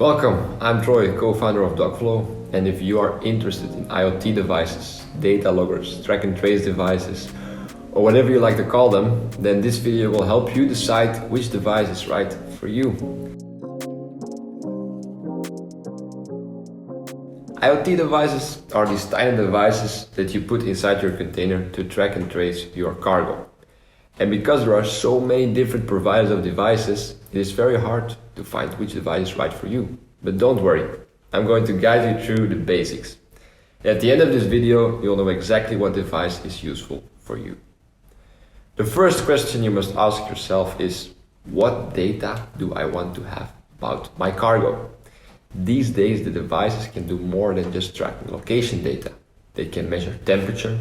Welcome, I'm Troy, co-founder of Dockflow, and if you are interested in IoT devices, data loggers, track and trace devices, or whatever you like to call them, then this video will help you decide which device is right for you. IoT devices are these tiny devices that you put inside your container to track and trace your cargo. And because there are so many different providers of devices, it is very hard to find which device is right for you. But don't worry, I'm going to guide you through the basics. At the end of this video, you'll know exactly what device is useful for you. The first question you must ask yourself is, what data do I want to have about my cargo? These days, the devices can do more than just tracking location data. They can measure temperature,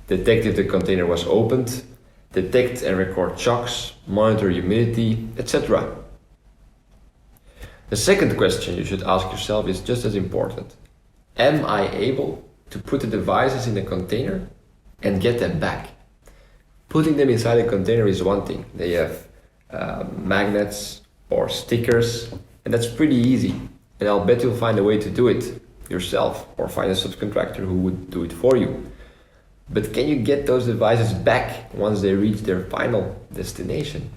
detect if the container was opened, detect and record shocks, monitor humidity, etc. The second question you should ask yourself is just as important. Am I able to put the devices in a container and get them back? Putting them inside a container is one thing. They have magnets or stickers, and that's pretty easy. And I'll bet you'll find a way to do it yourself or find a subcontractor who would do it for you. But can you get those devices back once they reach their final destination?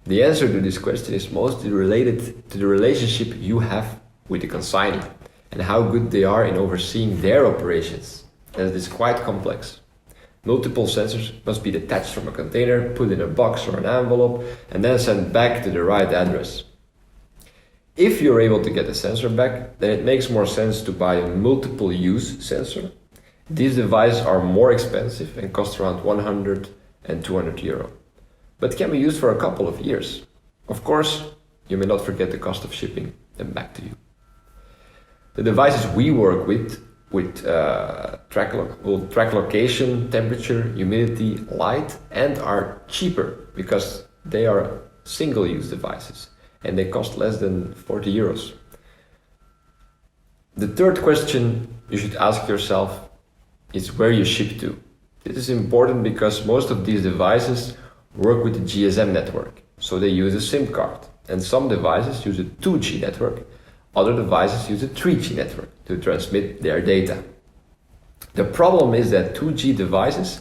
The answer to this question is mostly related to the relationship you have with the consignee and how good they are in overseeing their operations, as it is quite complex. Multiple sensors must be detached from a container, put in a box or an envelope, and then sent back to the right address. If you're able to get the sensor back, then it makes more sense to buy a multiple use sensor. These devices are more expensive and cost around 100 and 200 euro, but can be used for a couple of years. Of course, you may not forget the cost of shipping them back to you. The devices we work with will track location, temperature, humidity, light, and are cheaper because they are single-use devices and they cost less than 40 euros. The third question you should ask yourself is where you ship to. This is important because most of these devices work with the GSM network, so they use a SIM card, and some devices use a 2G network, other devices use a 3G network to transmit their data. The problem is that 2G devices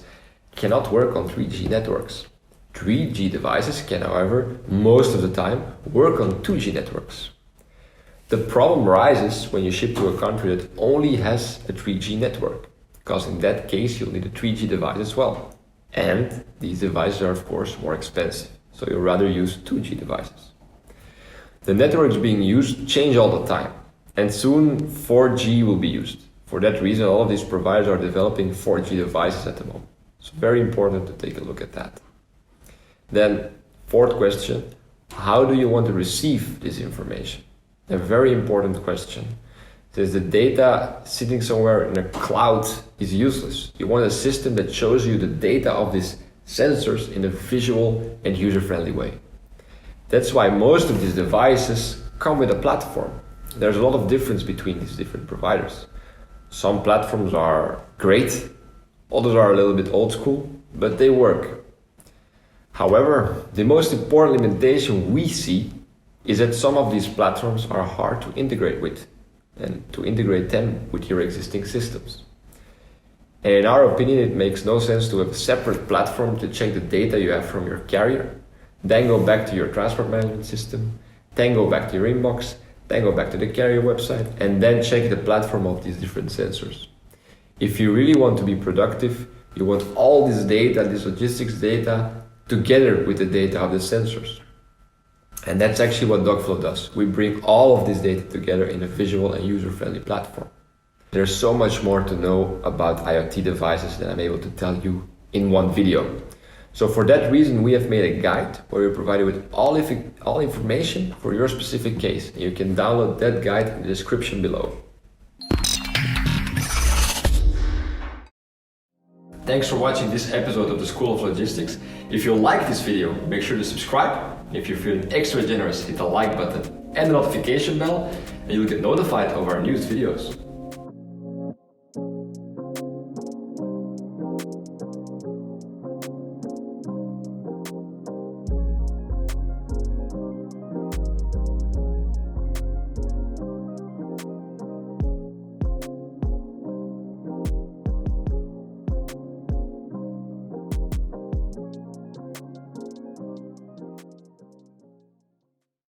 cannot work on 3G networks. 3G devices can, however, most of the time work on 2G networks. The problem arises when you ship to a country that only has a 3G network, because in that case you'll need a 3G device as well. And these devices are of course more expensive, so you'll rather use 2G devices. The networks being used change all the time, and soon 4G will be used. For that reason, all of these providers are developing 4G devices at the moment. It's very important to take a look at that. Then, fourth question, how do you want to receive this information? A very important question. Since the data sitting somewhere in a cloud is useless. You want a system that shows you the data of these sensors in a visual and user-friendly way. That's why most of these devices come with a platform. There's a lot of difference between these different providers. Some platforms are great, others are a little bit old school, but they work. However, the most important limitation we see is that some of these platforms are hard to integrate with, and to integrate them with your existing systems. And in our opinion, it makes no sense to have a separate platform to check the data you have from your carrier, then go back to your transport management system, then go back to your inbox, then go back to the carrier website, and then check the platform of these different sensors. If you really want to be productive, you want all this data, this logistics data, together with the data of the sensors. And that's actually what Dockflow does. We bring all of this data together in a visual and user-friendly platform. There's so much more to know about IoT devices than I'm able to tell you in one video. So for that reason, we have made a guide where we provide you with all information for your specific case. And you can download that guide in the description below. Thanks for watching this episode of the School of Logistics. If you like this video, make sure to subscribe. If you're feeling extra generous, hit the like button and the notification bell, and you'll get notified of our newest videos.